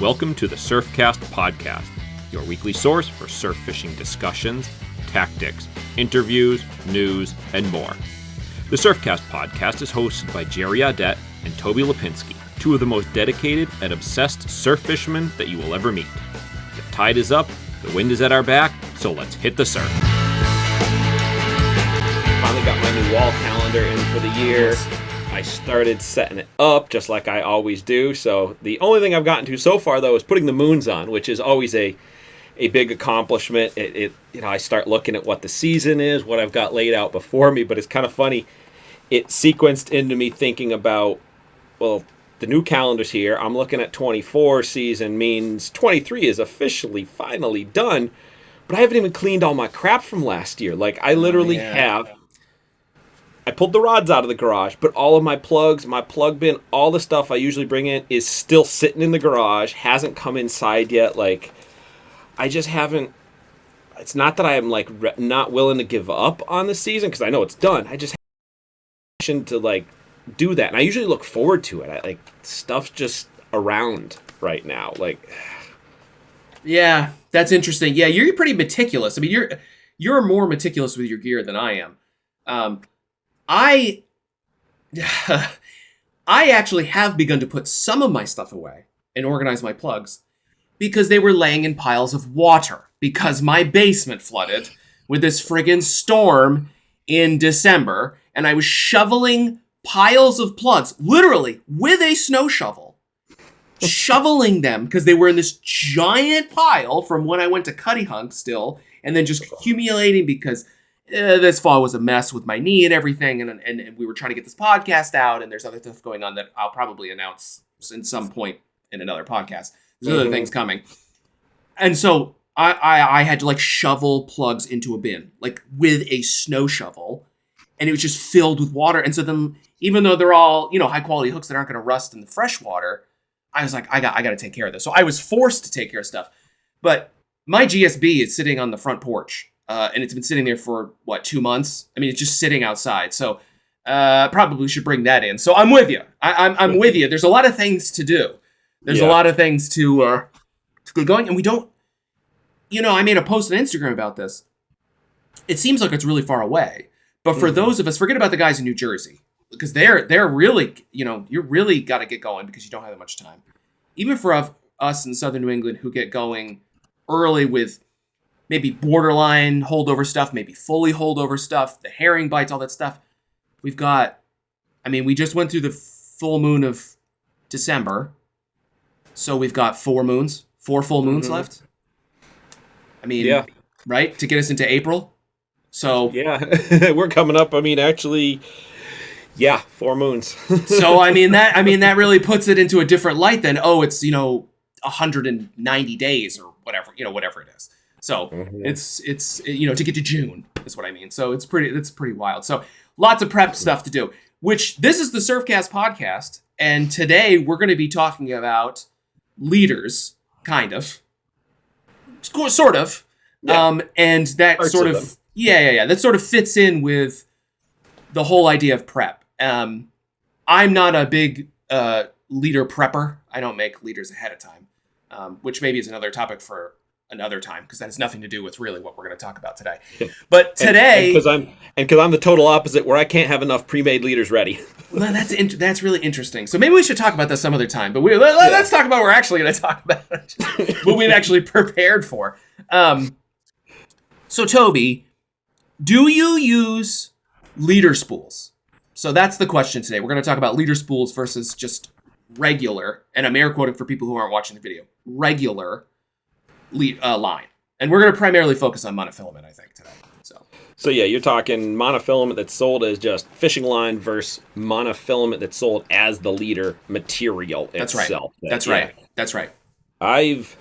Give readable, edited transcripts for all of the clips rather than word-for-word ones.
Welcome to the Surfcast Podcast, your weekly source for surf fishing discussions, tactics, interviews, news, and more. The Surfcast Podcast is hosted by Jerry Audette and Toby Lipinski, two of the most dedicated and obsessed surf fishermen that you will ever meet. The tide is up, the wind is at our back, so let's hit the surf. Finally got my new wall calendar in for the year. I started setting it up just like I always do. So the only thing I've gotten to so far, though, is putting the moons on, which is always a big accomplishment. I start looking at what the season is, what I've got laid out before me. But it's kind of funny. It sequenced into me thinking about, well, the new calendar's here. I'm looking at 24 season means 23 is officially finally done. But I haven't even cleaned all my crap from last year. Like, I literally have. I pulled the rods out of the garage, but all of my plugs, my plug bin, all the stuff I usually bring in is still sitting in the garage, hasn't come inside yet. Like, I just haven't. It's not that I'm like not willing to give up on the season because I know it's done. I just haven't to like do that, and I usually look forward to it. Stuff's just around right now. Like, yeah, that's interesting. Yeah, you're pretty meticulous. I mean, you're more meticulous with your gear than I am. I actually have begun to put some of my stuff away and organize my plugs because they were laying in piles of water because my basement flooded with this friggin' storm in December, and I was shoveling piles of plugs, literally with a snow shovel, shoveling them because they were in this giant pile from when I went to Cuddy Hunk still, and then just accumulating because this fall was a mess with my knee and everything, and we were trying to get this podcast out, and there's other stuff going on that I'll probably announce in some point in another podcast. There's other things coming. And so I had to like shovel plugs into a bin, like with a snow shovel, and it was just filled with water. And so then, even though they're all, high quality hooks that aren't going to rust in the fresh water, I was like, I got to take care of this. So I was forced to take care of stuff. But my GSB is sitting on the front porch. And it's been sitting there for, 2 months? I mean, it's just sitting outside. So probably should bring that in. So I'm with you. I'm with you. There's a lot of things to do. There's a lot of things to get going. And we don't, I made a post on Instagram about this. It seems like it's really far away. But for those of us, forget about the guys in New Jersey. Because they're really, you really got to get going because you don't have that much time. Even for us in Southern New England who get going early with maybe borderline holdover stuff, maybe fully holdover stuff, the herring bites, all that stuff. We just went through the full moon of December. So we've got 4 full moons left. I mean, right? To get us into April. So yeah, we're coming up. 4 moons. So that really puts it into a different light than, it's, 190 days or whatever it is. So it's to get to June is what I mean. So it's pretty wild. So lots of prep stuff to do, which this is the Surfcast Podcast. And today we're going to be talking about leaders, kind of, sort of. Yeah. And that Parts sort of that sort of fits in with the whole idea of prep. I'm not a big leader prepper. I don't make leaders ahead of time, which maybe is another topic for another time because that has nothing to do with really what we're going to talk about today. But today, because I'm the total opposite, where I can't have enough pre-made leaders ready. Well, that's really interesting. So maybe we should talk about that some other time. But let's talk about what we're actually going to talk about, what we've actually prepared for. So Toby, do you use leader spools? So that's the question today. We're going to talk about leader spools versus just regular, and I'm air quoting for people who aren't watching the video, regular line. And we're going to primarily focus on monofilament, I think, today. So yeah, you're talking monofilament that's sold as just fishing line versus monofilament that's sold as the leader material itself. That's right. I've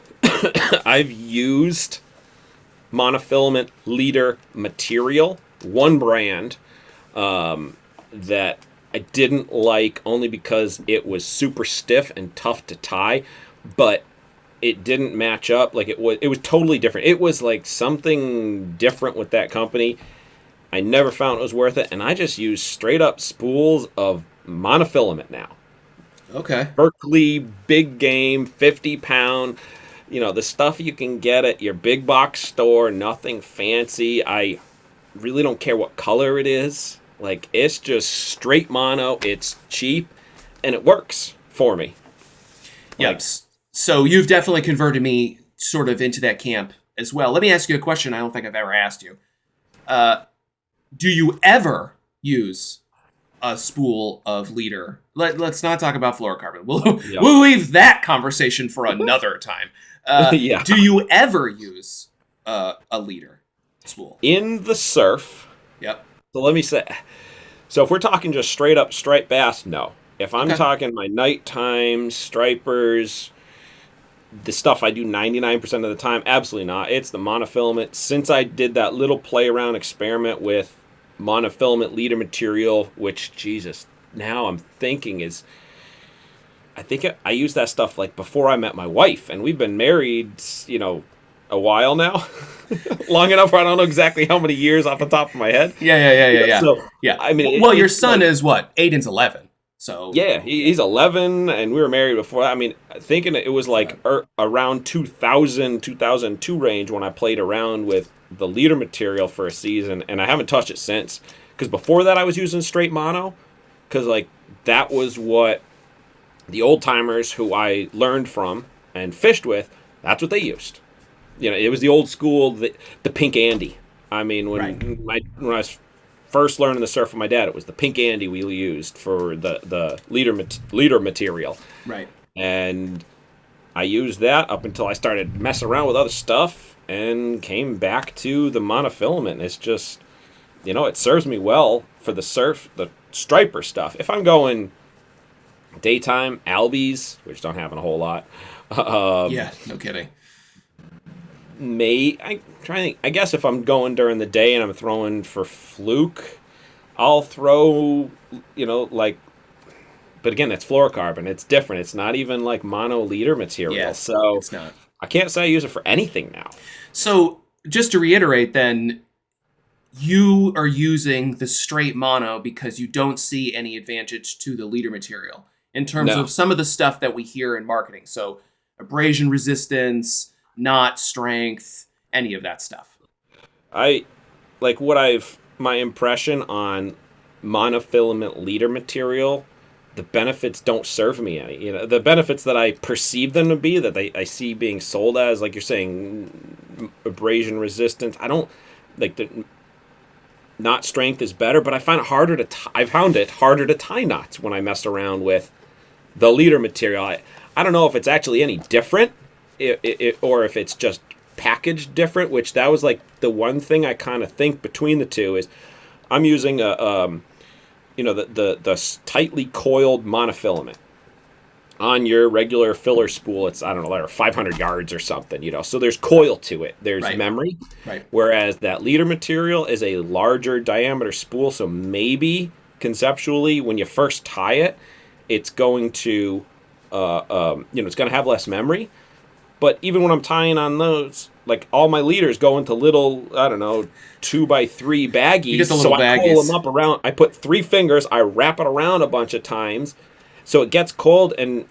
used monofilament leader material, one brand that I didn't like only because it was super stiff and tough to tie, but it didn't match up. Like it was totally different. It was like something different with that company. I never found it was worth it, and I just use straight up spools of monofilament now. Okay. Berkeley big game, 50-pound. The stuff you can get at your big box store, nothing fancy. I really don't care what color it is. Like, it's just straight mono. It's cheap, and it works for me. Yep. So you've definitely converted me sort of into that camp as well. Let me ask you a question I don't think I've ever asked you. Do you ever use a spool of leader? Let's not talk about fluorocarbon. We'll leave that conversation for another time. Yeah. Do you ever use a leader spool? In the surf. Yep. So let me say, so if we're talking just straight up striped bass, no. If I'm talking my nighttime stripers, the stuff I do 99% of the time, absolutely not. It's the monofilament. Since I did that little play around experiment with monofilament leader material, which, Jesus, now I'm thinking I used that stuff like before I met my wife, and we've been married, a while now. Long enough where I don't know exactly how many years off the top of my head. Yeah. So, yeah. I mean, well, your son is what? Aiden's 11. So yeah, he's 11, and we were married before. I mean, thinking it was like around 2000, 2002 range when I played around with the leader material for a season, and I haven't touched it since. Because before that, I was using straight mono, because like that was what the old timers who I learned from and fished with, that's what they used. It was the old school, the pink Andy. I mean, when I was first learning the surf with my dad, it was the pink Andy we used for the leader material. Right. And I used that up until I started messing around with other stuff and came back to the monofilament. It's just, it serves me well for the surf, the striper stuff. If I'm going daytime, albies, which don't happen a whole lot. Yeah, no kidding. I'm trying to think. I guess if I'm going during the day and I'm throwing for fluke, I'll throw, but again, it's fluorocarbon. It's different. It's not even like mono leader material. Yeah, so it's not. I can't say I use it for anything now. So just to reiterate then, you are using the straight mono because you don't see any advantage to the leader material in terms of some of the stuff that we hear in marketing. So abrasion resistance, knot strength, any of that stuff. My impression on monofilament leader material, the benefits don't serve me any. The benefits that I perceive them to be, that I see being sold as, like you're saying, abrasion resistance. I don't like the knot strength is better, but I find it harder to tie knots when I mess around with the leader material. I don't know if it's actually any different, or if it's just packaged different. Which that was like the one thing I kind of think between the two is I'm using the tightly coiled monofilament on your regular filler spool. It's, I don't know, like 500 yards or something, so there's coil to it. There's memory. Right. Whereas that leader material is a larger diameter spool. So maybe conceptually when you first tie it, it's going to, it's going to have less memory. But even when I'm tying on those, like all my leaders go into little, 2x3 baggies. So I pull them up around. I put 3 fingers. I wrap it around a bunch of times. So it gets cold, and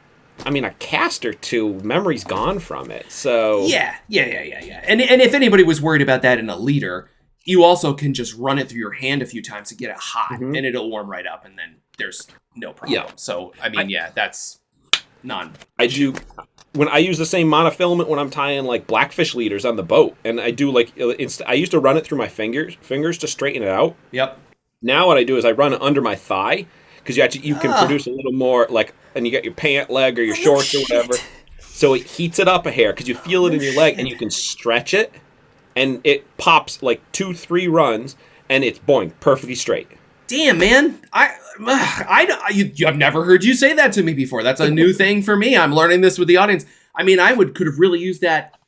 I mean, a cast or two, memory's gone from it. So yeah. And if anybody was worried about that in a leader, you also can just run it through your hand a few times to get it hot, and it'll warm right up, and then there's no problem. Yeah. So I mean, that's I do. When I use the same monofilament when I'm tying like blackfish leaders on the boat, and I do I used to run it through my fingers to straighten it out. Yep. Now what I do is I run it under my thigh, because you can produce a little more, and you got your pant leg or your shorts or whatever. So it heats it up a hair because you feel it in your leg, and you can stretch it, and it pops like 2-3 runs, and it's boing, perfectly straight. Damn, man. I've never heard you say that to me before. That's a new thing for me. I'm learning this with the audience. I mean, could have really used that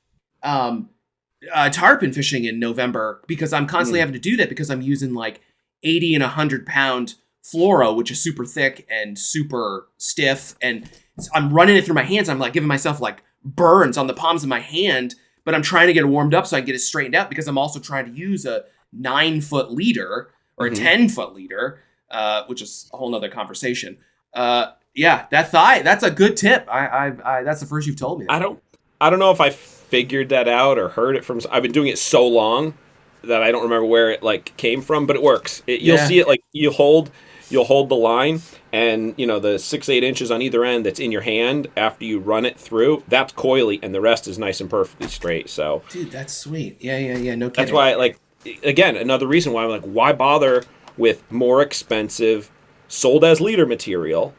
tarpon fishing in November, because I'm constantly having to do that because I'm using like 80 and 100 pound fluoro, which is super thick and super stiff, and I'm running it through my hands. I'm like giving myself like burns on the palms of my hand, but I'm trying to get it warmed up so I can get it straightened out, because I'm also trying to use a 9-foot leader or a 10-foot leader, which is a whole nother conversation. Yeah, that's a good tip. That's the first you've told me that. I don't know if I figured that out or heard it from. I've been doing it so long that I don't remember where it like came from, but it works. You'll Yeah. see it like you'll hold the line, and you know the 6-8 inches on either end that's in your hand after you run it through. That's coily, and the rest is nice and perfectly straight. So, Dude, that's sweet. Yeah. No that's kidding. why, like, again, another reason why I'm like, why bother with more expensive, sold as leader material,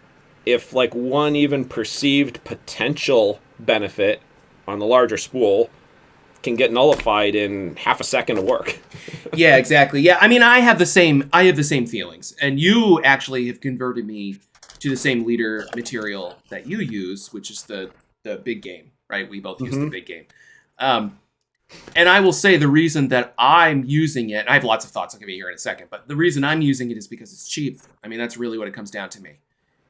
if like one even perceived potential benefit on the larger spool can get nullified in half a second of work. Yeah, exactly. Yeah, I mean, I have the same feelings, and you actually have converted me to the same leader material that you use, which is the big game, right? We both use the big game. And I will say the reason that I'm using it, and I have lots of thoughts I'll give you here in a second, but the reason I'm using it is because it's cheap. I mean, that's really what it comes down to me.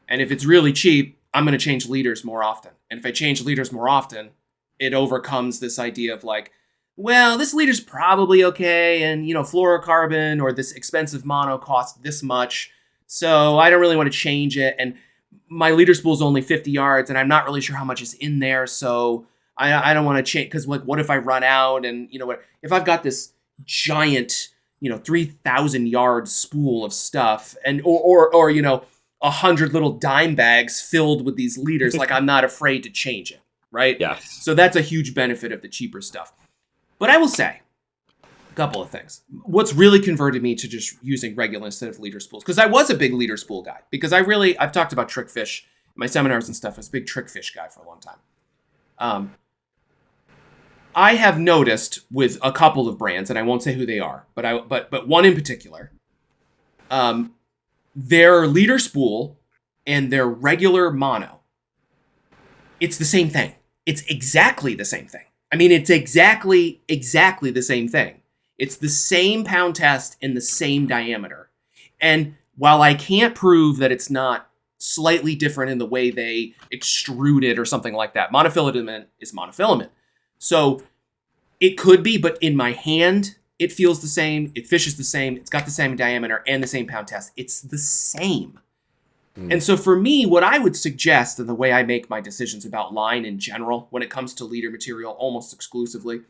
And if it's really cheap, I'm going to change leaders more often. And if I change leaders more often, it overcomes this idea of like, well, this leader's probably okay, and fluorocarbon or this expensive mono costs this much, so I don't really want to change it. And my leader spool's only 50 yards, and I'm not really sure how much is in there, so I don't want to change, because like, what if I run out? And what if I've got this giant 3,000 yard spool of stuff, and or 100 little dime bags filled with these leaders? Like, I'm not afraid to change it, right? Yes. So that's a huge benefit of the cheaper stuff. But I will say a couple of things. What's really converted me to just using regular instead of leader spools, because I was a big leader spool guy, because I've talked about trickfish in my seminars and stuff. I was a big trickfish guy for a long time. I have noticed with a couple of brands, and I won't say who they are, but one in particular, their leader spool and their regular mono, it's the same thing. It's exactly the same thing. I mean, it's exactly the same thing. It's the same pound test in the same diameter. And while I can't prove that it's not slightly different in the way they extrude it or something like that, monofilament is monofilament. So it could be, but in my hand, it feels the same. It fishes the same. It's got the same diameter and the same pound test. It's the same. And so for me, what I would suggest, and the way I make my decisions about line in general, when it comes to leader material almost exclusively,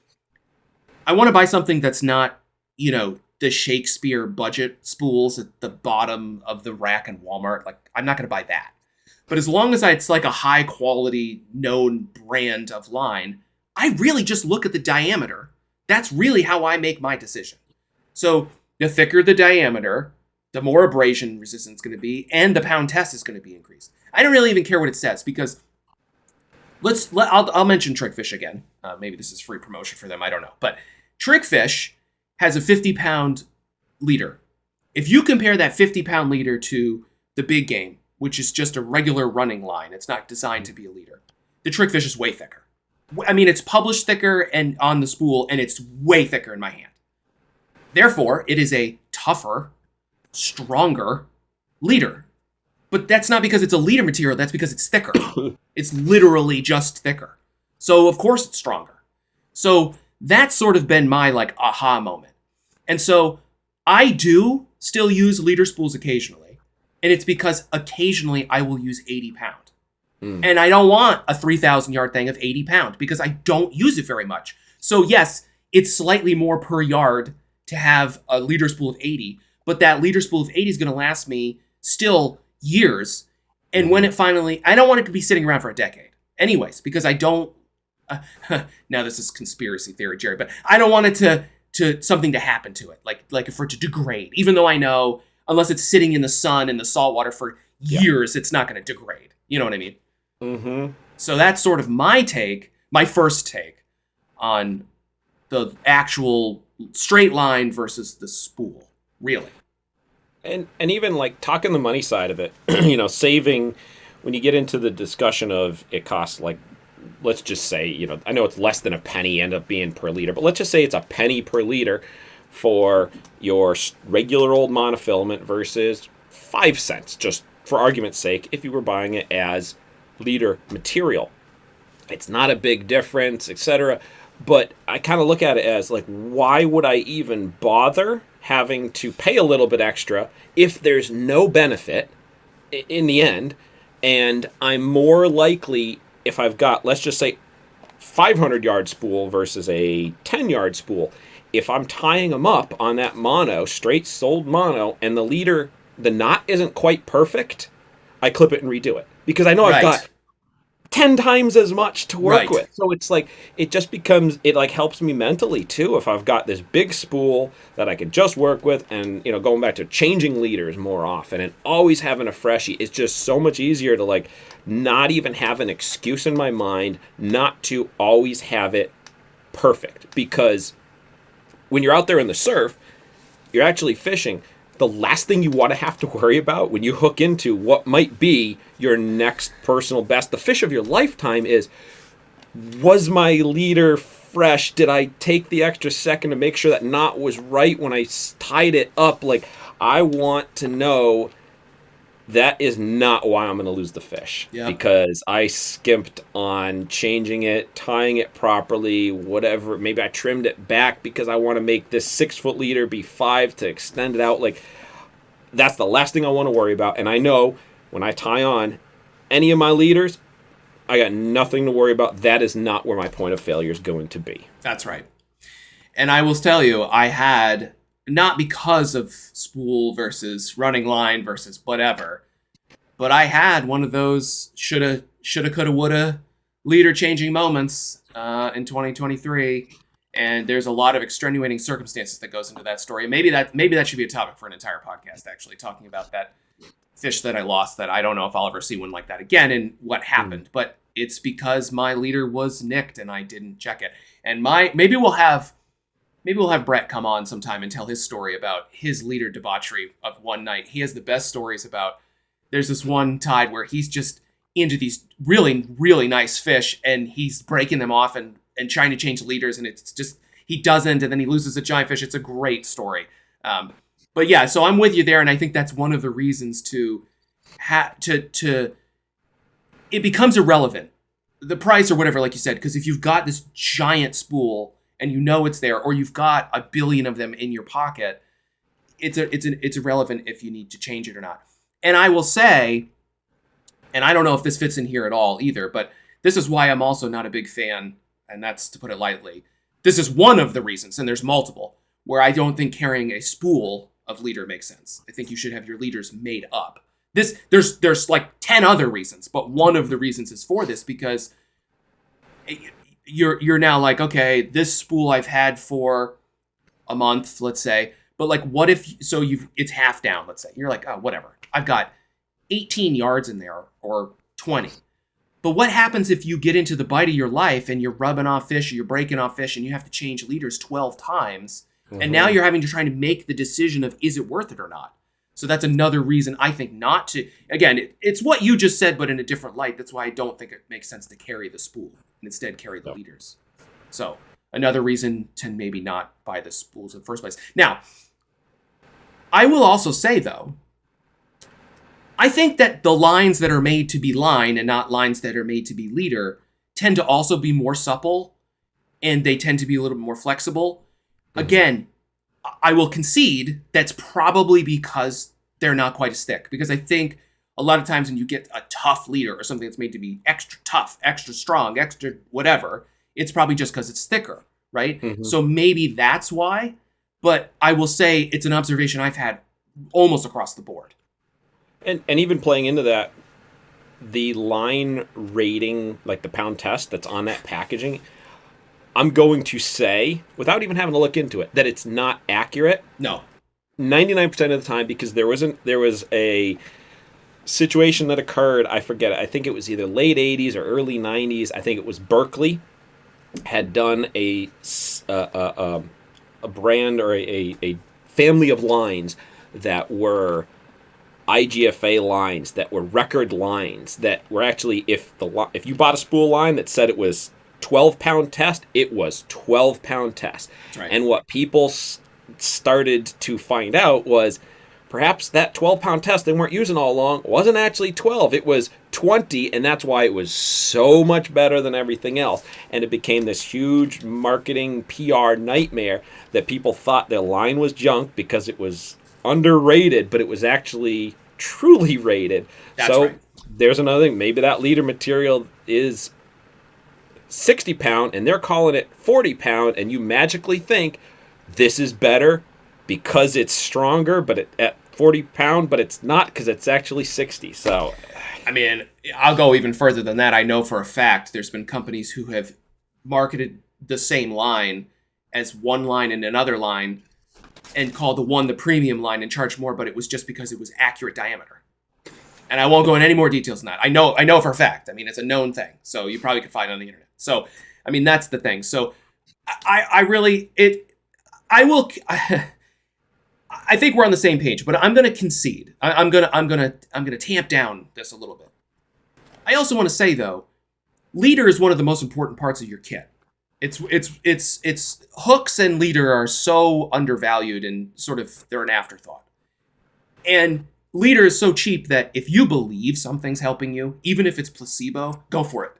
I want to buy something that's not, the Shakespeare budget spools at the bottom of the rack in Walmart. Like, I'm not going to buy that. But as long as it's like a high quality known brand of line, I really just look at the diameter. That's really how I make my decision. So the thicker the diameter, the more abrasion resistance is going to be, and the pound test is going to be increased. I don't really even care what it says, because I'll mention Trickfish again. Maybe this is free promotion for them. I don't know. But Trickfish has a 50-pound leader. If you compare that 50-pound leader to the big game, which is just a regular running line, it's not designed to be a leader, the Trickfish is way thicker. I mean, it's published thicker and on the spool, and it's way thicker in my hand. Therefore, it is a tougher, stronger leader. But that's not because it's a leader material, that's because it's thicker. It's literally just thicker. So, of course, it's stronger. So, that's sort of been my, like, aha moment. And so, I do still use leader spools occasionally. And it's because occasionally I will use 80 pound. And I don't want a 3,000 yard thing of 80 pound because I don't use it very much. So yes, it's slightly more per yard to have a leader spool of 80, but that leader spool of 80 is going to last me still years. And when it finally, I don't want it to be sitting around for a decade. Anyways, because I don't, now this is conspiracy theory, Jerry, but I don't want it to something to happen to it, like for it to degrade, even though I know unless it's sitting in the sun in the salt water for years, it's not going to degrade. You know what I mean? Mm-hmm. So that's sort of my first take on the actual straight line versus the spool, really. And even like talking the money side of it, saving, when you get into the discussion of it costs like, let's just say, I know it's less than a penny end up being per liter, but let's just say it's a penny per liter for your regular old monofilament versus 5 cents, just for argument's sake, if you were buying it as leader material. It's not a big difference, etc. But I kind of look at it as like, why would I even bother having to pay a little bit extra if there's no benefit in the end? And I'm more likely, if I've got, let's just say, 500-yard spool versus a 10-yard spool, if I'm tying them up on that mono, straight soled mono, and the leader, the knot isn't quite perfect, I clip it and redo it. Because I know I've got 10 times as much to work with. So it's like, it just becomes, it like helps me mentally too. If I've got this big spool that I can just work with, and, you know, going back to changing leaders more often and always having a freshie, it's just so much easier to like not even have an excuse in my mind not to always have it perfect. Because when you're out there in the surf, you're actually fishing. The last thing you want to have to worry about when you hook into what might be your next personal best, the fish of your lifetime, is, was my leader fresh? Did I take the extra second to make sure that knot was right when I tied it up? Like, I want to know that is not why I'm going to lose the fish. Yep. Because I skimped on changing it, tying it properly, whatever. Maybe I trimmed it back because I want to make this 6-foot leader be 5 to extend it out. Like, that's the last thing I want to worry about. And I know when I tie on any of my leaders, I got nothing to worry about. That is not where my point of failure is going to be. That's right. And I will tell you, I had, not because of spool versus running line versus whatever, but I had one of those shoulda, coulda, woulda leader changing moments in 2023, and there's a lot of extenuating circumstances that goes into that story. Maybe that should be a topic for an entire podcast, actually, talking about that fish that I lost, that I don't know if I'll ever see one like that again and what happened. But it's because my leader was nicked and I didn't check it. And maybe we'll have Brett come on sometime and tell his story about his leader debauchery of one night. He has the best stories about, there's this one tide where he's just into these really, really nice fish and he's breaking them off and trying to change leaders, and it's just, he doesn't, and then he loses a giant fish. It's a great story. But yeah, so I'm with you there, and I think that's one of the reasons it becomes irrelevant, the price or whatever, like you said, because if you've got this giant spool and you know it's there, or you've got a billion of them in your pocket, it's irrelevant if you need to change it or not. And I will say, and I don't know if this fits in here at all either, but this is why I'm also not a big fan, and that's to put it lightly. This is one of the reasons, and there's multiple, where I don't think carrying a spool of leader makes sense. I think you should have your leaders made up. There's like 10 other reasons, but one of the reasons is for this, because you're now like, okay, this spool I've had for a month, let's say, but like, what if, it's half down, let's say. You're like, oh, whatever. I've got 18 yards in there, or 20. But what happens if you get into the bite of your life and you're rubbing off fish, or you're breaking off fish, and you have to change leaders 12 times, and now you're having to try to make the decision of, is it worth it or not? So that's another reason I think not to. Again, it's what you just said, but in a different light. That's why I don't think it makes sense to carry the spool and instead carry the leaders. So another reason to maybe not buy the spools in the first place. Now, I will also say, though, I think that the lines that are made to be line and not lines that are made to be leader tend to also be more supple, and they tend to be a little bit more flexible. Again, I will concede that's probably because they're not quite as thick. Because I think a lot of times when you get a tough leader or something that's made to be extra tough, extra strong, extra whatever, it's probably just because it's thicker, right? So maybe that's why. But I will say it's an observation I've had almost across the board. And even playing into that, the line rating, like the pound test that's on that packaging, I'm going to say, without even having to look into it, that it's not accurate. No. 99% of the time, because there was a situation that occurred, I forget it, I think it was either late 80s or early 90s, I think it was Berkeley, had done a brand or a family of lines that were IGFA lines, that were record lines, that were actually, if you bought a spool line that said it was 12-pound test, it was 12-pound test. That's right. And what people started to find out was perhaps that 12-pound test they weren't using all along wasn't actually 12. It was 20, and that's why it was so much better than everything else. And it became this huge marketing PR nightmare that people thought their line was junk because it was underrated, but it was actually truly rated. That's right. there's another thing. Maybe that leader material is 60 pound and they're calling it 40 pound, and you magically think this is better because it's stronger, but at 40 pound, but it's not because it's actually 60. So, I mean, I'll go even further than that. I know for a fact there's been companies who have marketed the same line as one line and another line and called the one the premium line and charged more, but it was just because it was accurate diameter. And I won't go into any more details than that. I know for a fact. I mean, it's a known thing. So you probably could find it on the internet. So, I mean, that's the thing. So I think we're on the same page, but I'm going to concede. I'm going to tamp down this a little bit. I also want to say though, leader is one of the most important parts of your kit. It's hooks and leader are so undervalued and sort of they're an afterthought. And leader is so cheap that if you believe something's helping you, even if it's placebo, go for it.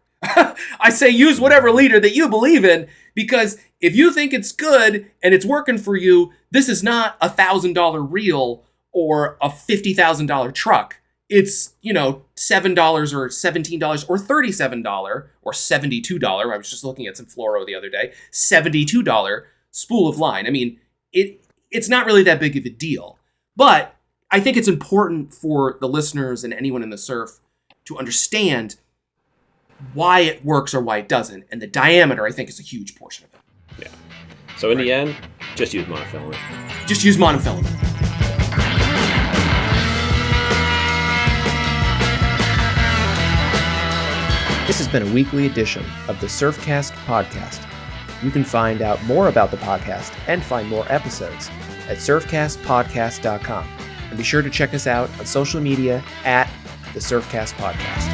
I say use whatever leader that you believe in, because if you think it's good and it's working for you, this is not $1,000 reel or a $50,000 truck. It's, $7 or $17 or $37 or $72. I was just looking at some fluoro the other day. $72 spool of line. I mean, it's not really that big of a deal. But I think it's important for the listeners and anyone in the surf to understand why it works or why it doesn't. And the diameter, I think, is a huge portion of it. Yeah. So in the end, just use monofilament. Just use monofilament. This has been a weekly edition of the Surfcast podcast. You can find out more about the podcast and find more episodes at surfcastpodcast.com. And be sure to check us out on social media at the Surfcast Podcast.